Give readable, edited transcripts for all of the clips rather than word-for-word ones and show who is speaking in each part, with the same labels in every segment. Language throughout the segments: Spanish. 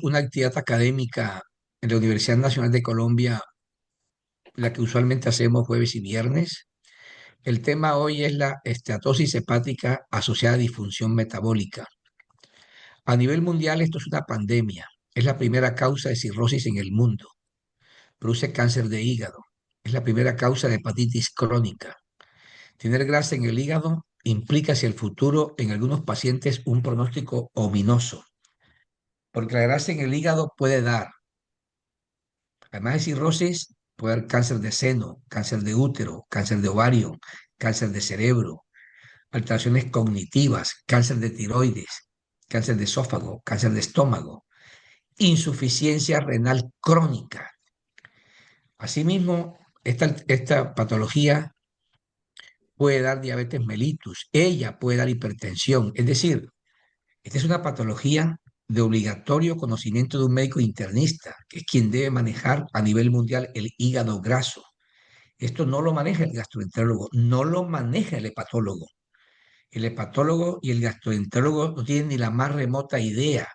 Speaker 1: una actividad académica en la Universidad Nacional de Colombia, la que usualmente hacemos jueves y viernes. El tema hoy es la esteatosis hepática asociada a disfunción metabólica. A nivel mundial, esto es una pandemia. Es la primera causa de cirrosis en el mundo. Produce cáncer de hígado. Es la primera causa de hepatitis crónica. Tener grasa en el hígado implica hacia el futuro en algunos pacientes un pronóstico ominoso, porque la grasa en el hígado puede dar, además de cirrosis, puede haber cáncer de seno, cáncer de útero, cáncer de ovario, cáncer de cerebro, alteraciones cognitivas, cáncer de tiroides, cáncer de esófago, cáncer de estómago, insuficiencia renal crónica. Asimismo, esta patología puede dar diabetes mellitus, ella puede dar hipertensión, es decir, esta es una patología de obligatorio conocimiento de un médico internista, que es quien debe manejar a nivel mundial el hígado graso. Esto no lo maneja el gastroenterólogo, no lo maneja el hepatólogo. El hepatólogo y el gastroenterólogo no tienen ni la más remota idea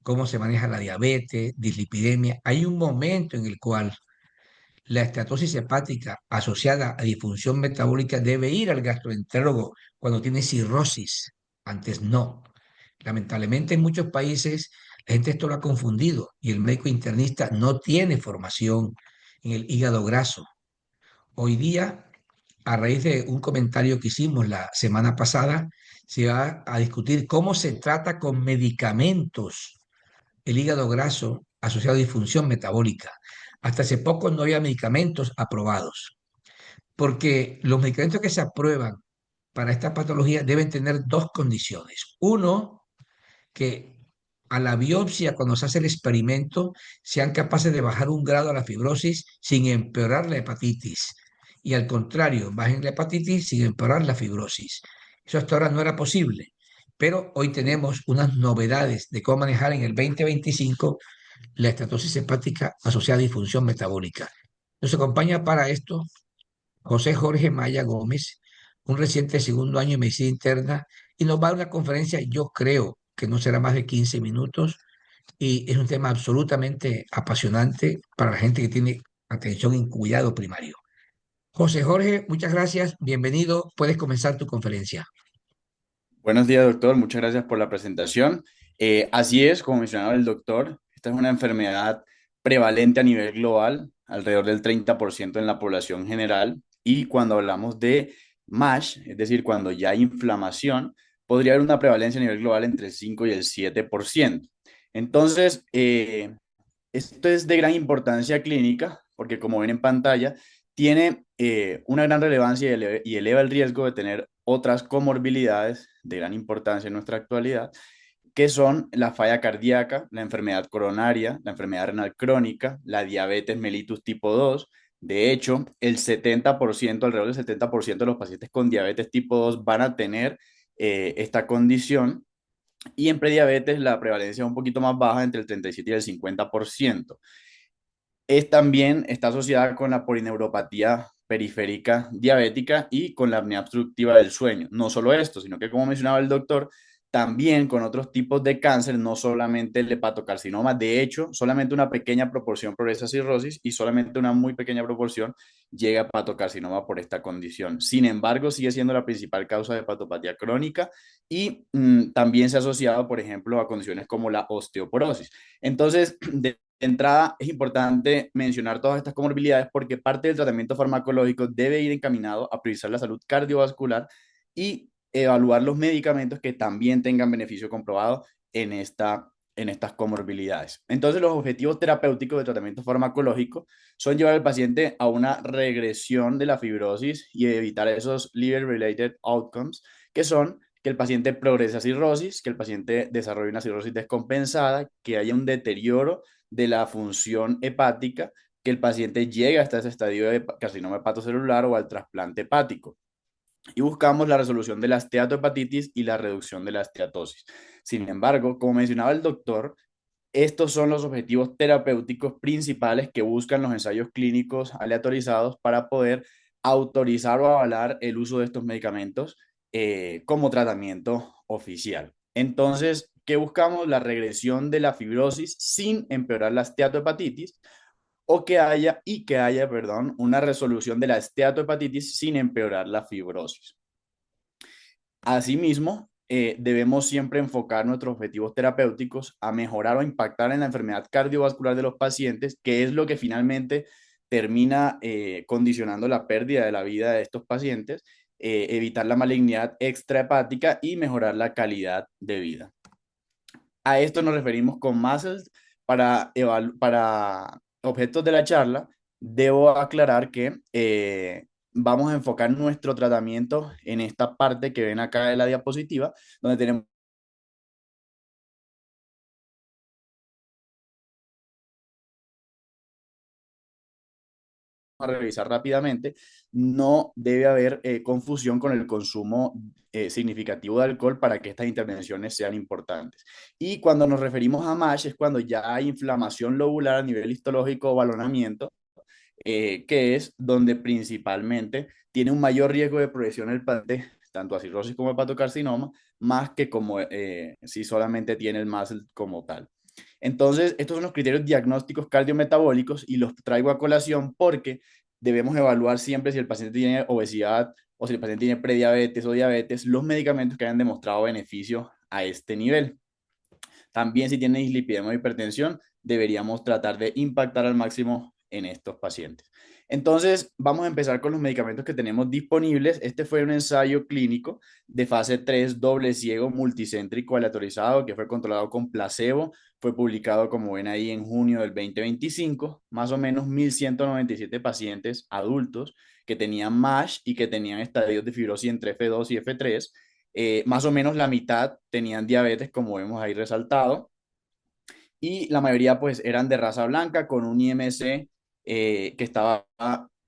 Speaker 1: cómo se maneja la diabetes, dislipidemia. Hay un momento en el cual la esteatosis hepática asociada a disfunción metabólica debe ir al gastroenterólogo cuando tiene cirrosis. Antes no. Lamentablemente en muchos países la gente esto lo ha confundido y el médico internista no tiene formación en el hígado graso. Hoy día, a raíz de un comentario que hicimos la semana pasada, se va a discutir cómo se trata con medicamentos el hígado graso asociado a disfunción metabólica. Hasta hace poco no había medicamentos aprobados, porque los medicamentos que se aprueban para esta patología deben tener dos condiciones. Uno, que a la biopsia, cuando se hace el experimento, sean capaces de bajar un grado a la fibrosis sin empeorar la hepatitis. Y al contrario, bajen la hepatitis sin empeorar la fibrosis. Eso hasta ahora no era posible. Pero hoy tenemos unas novedades de cómo manejar en el 2025 la estatosis hepática asociada a disfunción metabólica. Nos acompaña para esto José Jorge Maya Gómez, un reciente segundo año en medicina interna, y nos va a dar una conferencia, yo creo que no será más de 15 minutos, y es un tema absolutamente apasionante para la gente que tiene atención en cuidado primario. José Jorge, muchas gracias, bienvenido, puedes comenzar tu conferencia.
Speaker 2: Buenos días, doctor. Muchas gracias por la presentación. Así es, como mencionaba el doctor, esta es una enfermedad prevalente a nivel global, alrededor del 30% en la población general. Y cuando hablamos de MASH, es decir, cuando ya hay inflamación, podría haber una prevalencia a nivel global entre el 5 y el 7%. Entonces, esto es de gran importancia clínica porque, como ven en pantalla, tiene una gran relevancia y eleva el riesgo de tener otras comorbilidades de gran importancia en nuestra actualidad, que son la falla cardíaca, la enfermedad coronaria, la enfermedad renal crónica, la diabetes mellitus tipo 2. De hecho, el 70%, alrededor del 70% de los pacientes con diabetes tipo 2 van a tener esta condición, y en prediabetes la prevalencia es un poquito más baja, entre el 37 y el 50%. También está asociada con la polineuropatía periférica diabética y con la apnea obstructiva del sueño. No solo esto, sino que, como mencionaba el doctor, también con otros tipos de cáncer, no solamente el hepatocarcinoma. De hecho, solamente una pequeña proporción progresa a cirrosis y solamente una muy pequeña proporción llega a hepatocarcinoma por esta condición. Sin embargo, sigue siendo la principal causa de hepatopatía crónica y también se ha asociado, por ejemplo, a condiciones como la osteoporosis. Entonces, de entrada, es importante mencionar todas estas comorbilidades porque parte del tratamiento farmacológico debe ir encaminado a priorizar la salud cardiovascular y evaluar los medicamentos que también tengan beneficio comprobado en estas comorbilidades. Entonces, los objetivos terapéuticos del tratamiento farmacológico son llevar al paciente a una regresión de la fibrosis y evitar esos liver-related outcomes, que son que el paciente progrese a cirrosis, que el paciente desarrolle una cirrosis descompensada, que haya un deterioro de la función hepática, que el paciente llegue hasta ese estadio de carcinoma hepatocelular o al trasplante hepático. Y buscamos la resolución de la esteatohepatitis y la reducción de la esteatosis. Sin embargo, como mencionaba el doctor, estos son los objetivos terapéuticos principales que buscan los ensayos clínicos aleatorizados para poder autorizar o avalar el uso de estos medicamentos como tratamiento oficial. Entonces, ¿qué buscamos? La regresión de la fibrosis sin empeorar la esteatohepatitis o que haya, perdón, una resolución de la esteatohepatitis sin empeorar la fibrosis. Asimismo, debemos siempre enfocar nuestros objetivos terapéuticos a mejorar o impactar en la enfermedad cardiovascular de los pacientes, que es lo que finalmente termina condicionando la pérdida de la vida de estos pacientes, evitar la malignidad extrahepática y mejorar la calidad de vida. A esto nos referimos con muscles para objetos de la charla. Debo aclarar que vamos a enfocar nuestro tratamiento en esta parte que ven acá de la diapositiva, donde tenemos a revisar rápidamente. No debe haber confusión con el consumo significativo de alcohol para que estas intervenciones sean importantes. Y cuando nos referimos a MASH es cuando ya hay inflamación lobular a nivel histológico o balonamiento, que es donde principalmente tiene un mayor riesgo de progresión el paciente, tanto a cirrosis como hepatocarcinoma, más que como si solamente tiene el MASH como tal. Entonces, estos son los criterios diagnósticos cardiometabólicos y los traigo a colación porque debemos evaluar siempre si el paciente tiene obesidad o si el paciente tiene prediabetes o diabetes, los medicamentos que hayan demostrado beneficio a este nivel. También si tiene dislipidemia o hipertensión, deberíamos tratar de impactar al máximo en estos pacientes. Entonces, vamos a empezar con los medicamentos que tenemos disponibles. Este fue un ensayo clínico de fase 3 doble ciego multicéntrico aleatorizado que fue controlado con placebo. Fue publicado, como ven ahí, en junio del 2025. Más o menos 1.197 pacientes adultos que tenían MASH y que tenían estadios de fibrosis entre F2 y F3. Más o menos la mitad tenían diabetes, como vemos ahí resaltado, y la mayoría pues eran de raza blanca con un IMC que estaba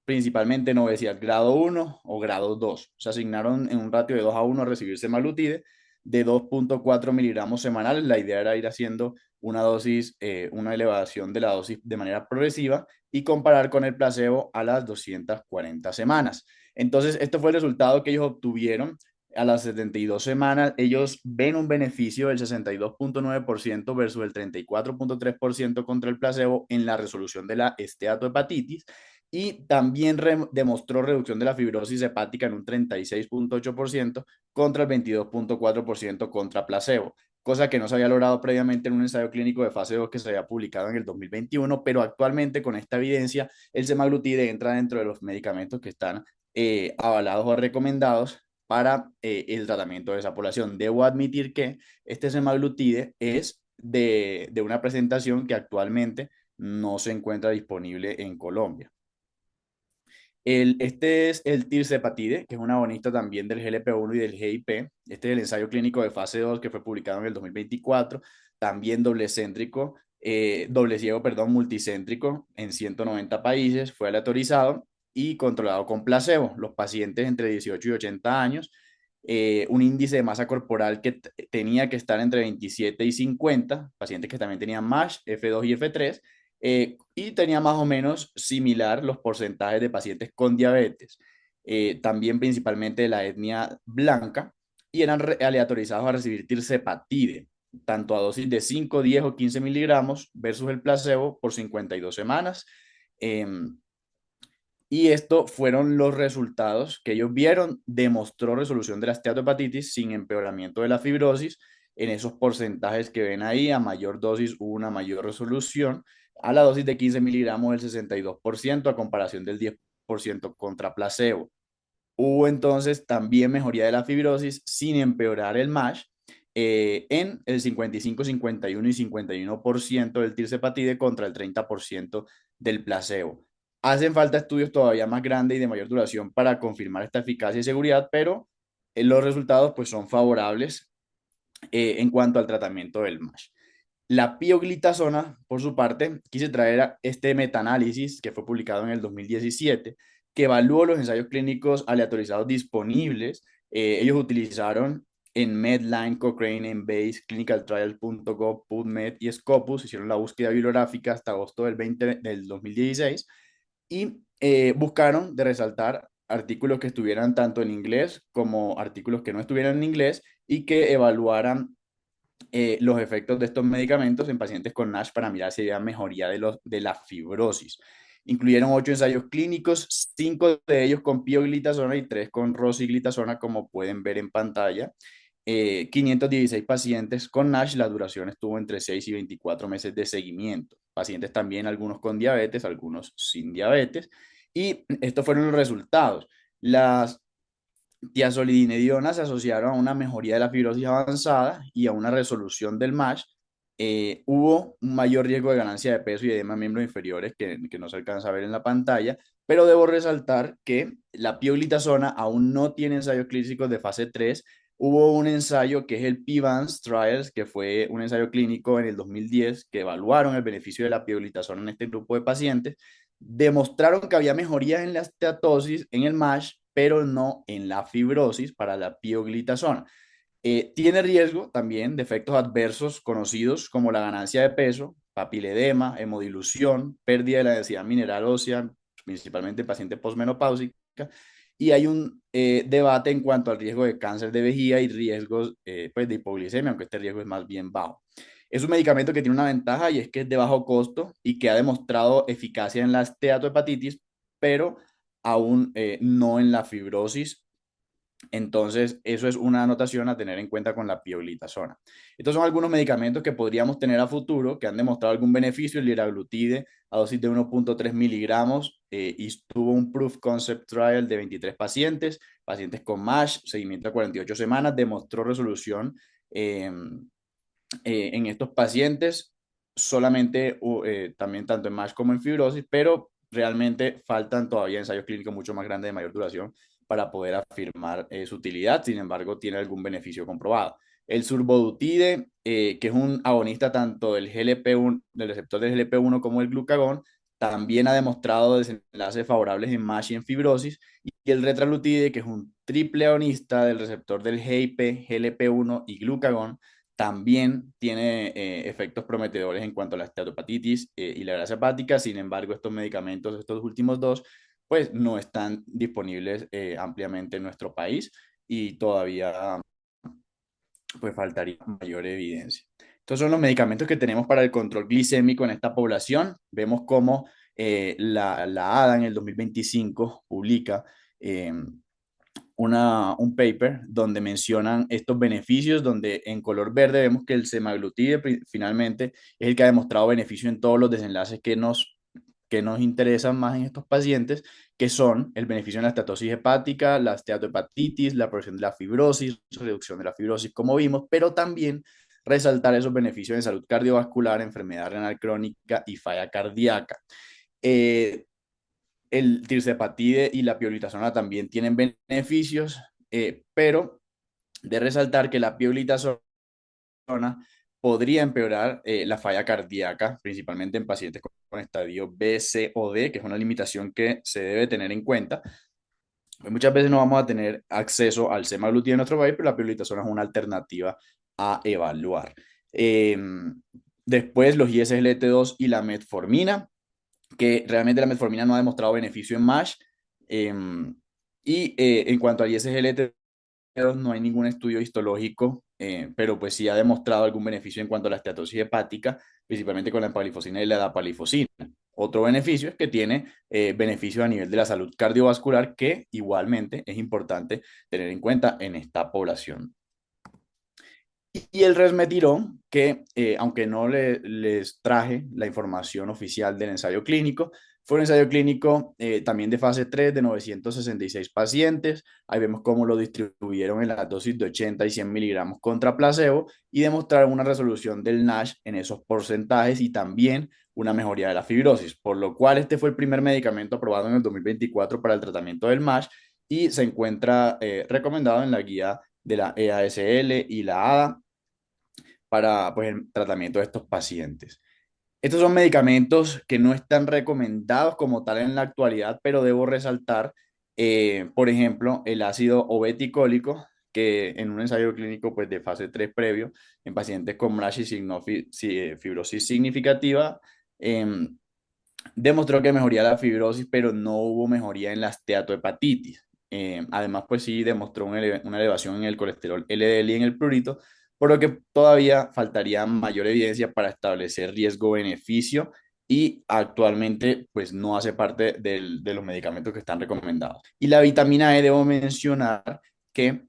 Speaker 2: principalmente en obesidad grado 1 o grado 2. Se asignaron en un ratio de 2:1 a recibir semaglutide de 2,4 miligramos semanales. La idea era ir haciendo una dosis, una elevación de la dosis de manera progresiva y comparar con el placebo a las 240 semanas. Entonces, este fue el resultado que ellos obtuvieron a las 72 semanas. Ellos ven un beneficio del 62,9% versus el 34,3% contra el placebo en la resolución de la esteatohepatitis y también demostró reducción de la fibrosis hepática en un 36,8% contra el 22,4% contra placebo, cosa que no se había logrado previamente en un ensayo clínico de fase 2 que se había publicado en el 2021, pero actualmente con esta evidencia el semaglutide entra dentro de los medicamentos que están avalados o recomendados para el tratamiento de esa población. Debo admitir que este semaglutide es de una presentación que actualmente no se encuentra disponible en Colombia. Este es el tirzepatide, que es un agonista también del GLP-1 y del GIP. Este es el ensayo clínico de fase 2 que fue publicado en el 2024, también doble ciego, perdón, multicéntrico en 190 países, fue aleatorizado y controlado con placebo. Los pacientes entre 18 y 80 años, un índice de masa corporal que tenía que estar entre 27 y 50, pacientes que también tenían MASH, F2 y F3, y tenía más o menos similar los porcentajes de pacientes con diabetes, también principalmente de la etnia blanca, y eran aleatorizados a recibir tirzepatide, tanto a dosis de 5, 10 o 15 miligramos versus el placebo por 52 semanas. Y esto fueron los resultados que ellos vieron. Demostró resolución de la esteatohepatitis sin empeoramiento de la fibrosis. En esos porcentajes que ven ahí, a mayor dosis hubo una mayor resolución. A la dosis de 15 miligramos el 62% a comparación del 10% contra placebo. Hubo entonces también mejoría de la fibrosis sin empeorar el MASH en el 55, 51 y 51% del tirzepatide contra el 30% del placebo. Hacen falta estudios todavía más grandes y de mayor duración para confirmar esta eficacia y seguridad, pero los resultados pues son favorables en cuanto al tratamiento del MASH. La pioglitazona, por su parte, quise traer este metaanálisis que fue publicado en el 2017, que evaluó los ensayos clínicos aleatorizados disponibles. Ellos utilizaron en Medline, Cochrane, Embase, clinicaltrials.gov, PubMed y Scopus, hicieron la búsqueda bibliográfica hasta agosto del 2016 y buscaron de resaltar artículos que estuvieran tanto en inglés como artículos que no estuvieran en inglés y que evaluaran los efectos de estos medicamentos en pacientes con NASH para mirar si había mejoría de la fibrosis. Incluyeron 8 ensayos clínicos, 5 de ellos con pioglitazona y 3 con rosiglitazona, como pueden ver en pantalla. 516 pacientes con NASH, la duración estuvo entre 6 y 24 meses de seguimiento. Pacientes también, algunos con diabetes, algunos sin diabetes. Y estos fueron los resultados. Las tiazolidinediona se asociaron a una mejoría de la fibrosis avanzada y a una resolución del MASH. Hubo un mayor riesgo de ganancia de peso y edema en miembros inferiores que no se alcanza a ver en la pantalla, pero debo resaltar que la pioglitazona aún no tiene ensayos clínicos de fase 3. Hubo un ensayo que es el PVANS Trials, que fue un ensayo clínico en el 2010 que evaluaron el beneficio de la pioglitazona en este grupo de pacientes. Demostraron que había mejorías en la esteatosis, en el MASH, pero no en la fibrosis para la pioglitazona. Tiene riesgo también de efectos adversos conocidos como la ganancia de peso, papiledema, hemodilución, pérdida de la densidad mineral ósea, principalmente en pacientes posmenopáusicos. Y hay un debate en cuanto al riesgo de cáncer de vejiga y riesgos pues de hipoglicemia, aunque este riesgo es más bien bajo. Es un medicamento que tiene una ventaja y es que es de bajo costo y que ha demostrado eficacia en la esteatohepatitis, pero aún no en la fibrosis. Entonces, eso es una anotación a tener en cuenta con la pioglitazona. Estos son algunos medicamentos que podríamos tener a futuro que han demostrado algún beneficio. El liraglutide a dosis de 1.3 miligramos y tuvo un proof concept trial de 23 pacientes, pacientes con MASH, seguimiento a 48 semanas, demostró resolución eh, en estos pacientes, solamente también tanto en MASH como en fibrosis, pero realmente faltan todavía ensayos clínicos mucho más grandes de mayor duración para poder afirmar su utilidad. Sin embargo, tiene algún beneficio comprobado. El surbodutide, que es un agonista tanto del GLP-1, del receptor del GLP-1 como el glucagón, también ha demostrado desenlaces favorables en MASH y en fibrosis. Y el retralutide, que es un triple agonista del receptor del GIP, GLP-1 y glucagón, también tiene efectos prometedores en cuanto a la esteatopatitis y la grasa hepática. Sin embargo, estos medicamentos, estos últimos dos, pues no están disponibles ampliamente en nuestro país y todavía pues faltaría mayor evidencia. Estos son los medicamentos que tenemos para el control glicémico en esta población. Vemos cómo la ADA en el 2025 publica un paper donde mencionan estos beneficios, donde en color verde vemos que el semaglutide finalmente es el que ha demostrado beneficio en todos los desenlaces que nos interesan más en estos pacientes, que son el beneficio en la estatosis hepática, la esteatohepatitis, la progresión de la fibrosis, reducción de la fibrosis, como vimos, pero también resaltar esos beneficios en salud cardiovascular, enfermedad renal crónica y falla cardíaca. Eh, el tirzepatide y la pioglitazona también tienen beneficios, pero de resaltar que la pioglitazona podría empeorar la falla cardíaca, principalmente en pacientes con estadio B, C o D, que es una limitación que se debe tener en cuenta. Pues muchas veces no vamos a tener acceso al semaglutide en nuestro país, pero la pioglitazona es una alternativa a evaluar. Después los ISGLT2 y la metformina, que realmente la metformina no ha demostrado beneficio en MASH. En cuanto al ISGLT2, no hay ningún estudio histológico, pero pues sí ha demostrado algún beneficio en cuanto a la esteatosis hepática, principalmente con la empalifosina y la dapalifosina. Otro beneficio es que tiene beneficios a nivel de la salud cardiovascular, que igualmente es importante tener en cuenta en esta población. Y el resmetirón, que aunque no les traje la información oficial del ensayo clínico, fue un ensayo clínico también de fase 3 de 966 pacientes. Ahí vemos cómo lo distribuyeron en las dosis de 80 y 100 miligramos contra placebo y demostraron una resolución del NASH en esos porcentajes y también una mejoría de la fibrosis, por lo cual este fue el primer medicamento aprobado en el 2024 para el tratamiento del MASH y se encuentra recomendado en la guía de la EASL y la ADA para pues, el tratamiento de estos pacientes. Estos son medicamentos que no están recomendados como tal en la actualidad, pero debo resaltar, por ejemplo, el ácido obeticólico, que en un ensayo clínico pues, de fase 3 previo, en pacientes con MASH y fibrosis significativa, eh, demostró que mejoría la fibrosis, pero no hubo mejoría en la esteatohepatitis. Además, pues sí demostró una elevación en el colesterol LDL y en el prurito, por lo que todavía faltaría mayor evidencia para establecer riesgo-beneficio y actualmente pues no hace parte de los medicamentos que están recomendados. Y la vitamina E, debo mencionar que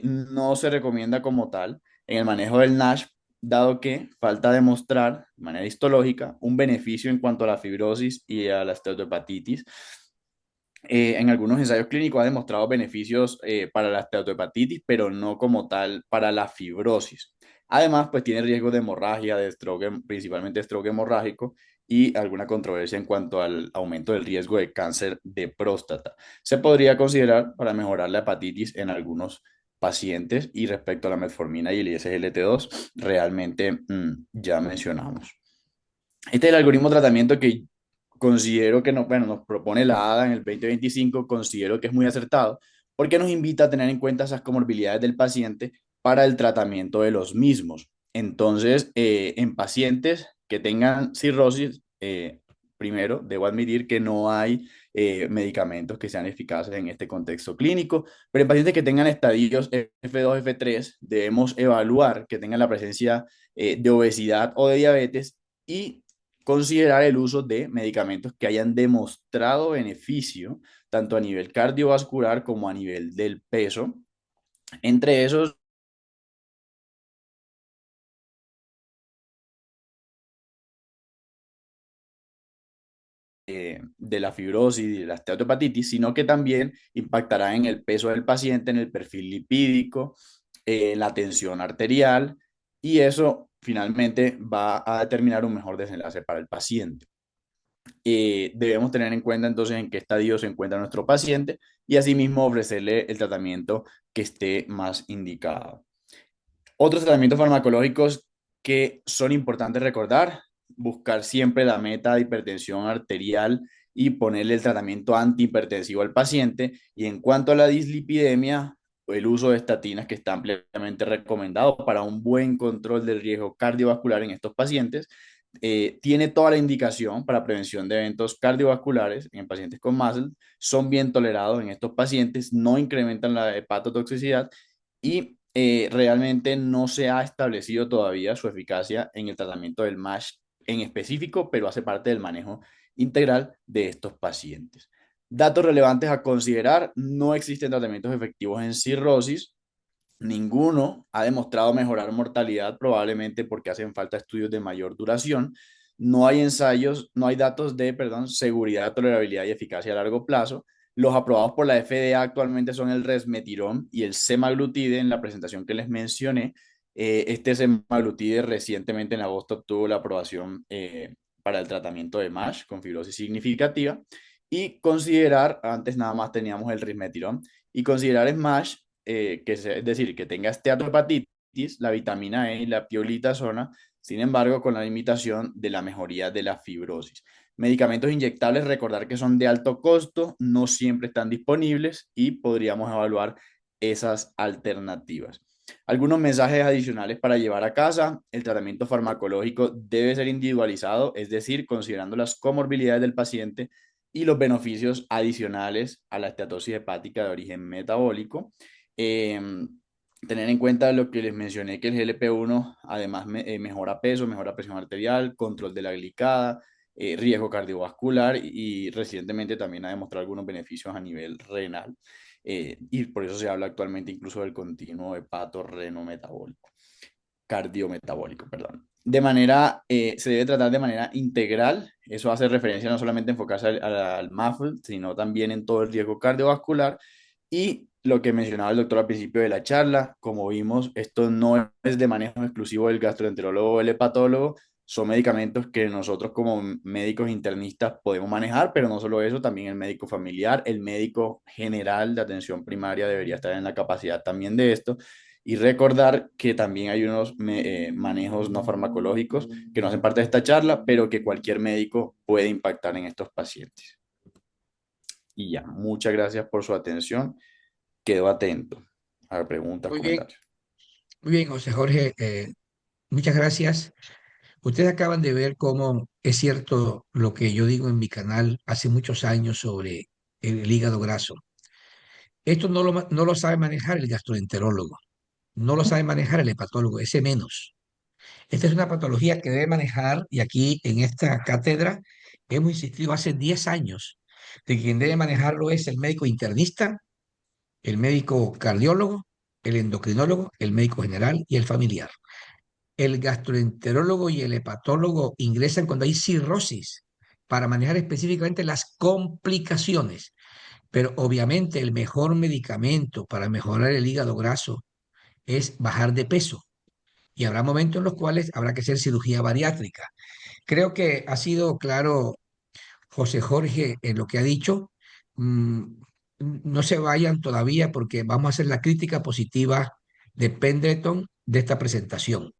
Speaker 2: no se recomienda como tal en el manejo del NASH, dado que falta demostrar de manera histológica un beneficio en cuanto a la fibrosis y a la esteatohepatitis. En algunos ensayos clínicos ha demostrado beneficios para la esteatohepatitis, pero no como tal para la fibrosis. Además, pues tiene riesgo de hemorragia, de stroke, principalmente stroke hemorrágico, y alguna controversia en cuanto al aumento del riesgo de cáncer de próstata. Se podría considerar para mejorar la hepatitis en algunos pacientes, y respecto a la metformina y el ISGLT2, realmente ya mencionamos. Este es el algoritmo de tratamiento que considero que bueno, nos propone la ADA en el 2025, considero que es muy acertado, porque nos invita a tener en cuenta esas comorbilidades del paciente para el tratamiento de los mismos. Entonces, en pacientes que tengan cirrosis, primero, debo admitir que no hay medicamentos que sean eficaces en este contexto clínico, pero en pacientes que tengan estadios F2, F3, debemos evaluar que tengan la presencia de obesidad o de diabetes y considerar el uso de medicamentos que hayan demostrado beneficio tanto a nivel cardiovascular como a nivel del peso. Entre esos, de la fibrosis y de la esteatohepatitis, sino que también impactará en el peso del paciente, en el perfil lipídico, la tensión arterial, y eso finalmente va a determinar un mejor desenlace para el paciente. Debemos tener en cuenta entonces en qué estadio se encuentra nuestro paciente y asimismo ofrecerle el tratamiento que esté más indicado. Otros tratamientos farmacológicos que son importantes recordar: buscar siempre la meta de hipertensión arterial y ponerle el tratamiento antihipertensivo al paciente. Y en cuanto a la dislipidemia, el uso de estatinas, que está ampliamente recomendado para un buen control del riesgo cardiovascular en estos pacientes. Tiene toda la indicación para prevención de eventos cardiovasculares en pacientes con MASLD, son bien tolerados en estos pacientes, no incrementan la hepatotoxicidad y realmente no se ha establecido todavía su eficacia en el tratamiento del MASH en específico, pero hace parte del manejo integral de estos pacientes. Datos relevantes a considerar: no existen tratamientos efectivos en cirrosis. Ninguno ha demostrado mejorar mortalidad, probablemente porque hacen falta estudios de mayor duración. No hay ensayos, no hay datos de, perdón, seguridad, tolerabilidad y eficacia a largo plazo. Los aprobados por la FDA actualmente son el resmetirón y el semaglutide en la presentación que les mencioné. Este semaglutide recientemente en agosto obtuvo la aprobación para el tratamiento de MASH con fibrosis significativa. Y considerar, antes nada más teníamos el rismetirón, y considerar SMASH, es decir, que tenga esteatohepatitis, la vitamina E y la piolitazona, sin embargo, con la limitación de la mejoría de la fibrosis. Medicamentos inyectables, recordar que son de alto costo, no siempre están disponibles y podríamos evaluar esas alternativas. Algunos mensajes adicionales para llevar a casa: el tratamiento farmacológico debe ser individualizado, es decir, considerando las comorbilidades del paciente y los beneficios adicionales a la esteatosis hepática de origen metabólico. Eh, Tener en cuenta lo que les mencioné, que el GLP-1 además mejora peso, mejora presión arterial, control de la glicada, riesgo cardiovascular, y recientemente también ha demostrado algunos beneficios a nivel renal. Y por eso se habla actualmente incluso del continuo hepato-reno-metabólico, cardiometabólico, perdón. Se debe tratar de manera integral. Eso hace referencia no solamente a enfocarse al MAFLD, sino también en todo el riesgo cardiovascular. Y lo que mencionaba el doctor al principio de la charla, como vimos, esto no es de manejo exclusivo del gastroenterólogo o el hepatólogo. Son medicamentos que nosotros como médicos internistas podemos manejar, pero no solo eso, también el médico familiar, el médico general de atención primaria debería estar en la capacidad también de esto. Y recordar que también hay unos manejos no farmacológicos que no hacen parte de esta charla, pero que cualquier médico puede impactar en estos pacientes. Y ya, muchas gracias por su atención. Quedo atento a preguntas,
Speaker 1: Muy bien,
Speaker 2: comentarios.
Speaker 1: muy bien, José Jorge, muchas gracias. Ustedes acaban de ver cómo es cierto lo que yo digo en mi canal hace muchos años sobre el hígado graso. Esto no lo sabe manejar el gastroenterólogo. no lo sabe manejar el hepatólogo, ese menos. Esta es una patología que debe manejar, y aquí en esta cátedra hemos insistido hace 10 años, de que quien debe manejarlo es el médico internista, el médico cardiólogo, el endocrinólogo, el médico general y el familiar. El gastroenterólogo y el hepatólogo ingresan cuando hay cirrosis para manejar específicamente las complicaciones. Pero obviamente el mejor medicamento para mejorar el hígado graso es bajar de peso. Y habrá momentos en los cuales habrá que hacer cirugía bariátrica. Creo que ha sido claro José Jorge en lo que ha dicho. Mm, no se vayan todavía porque vamos a hacer la crítica positiva de Pendleton de esta presentación.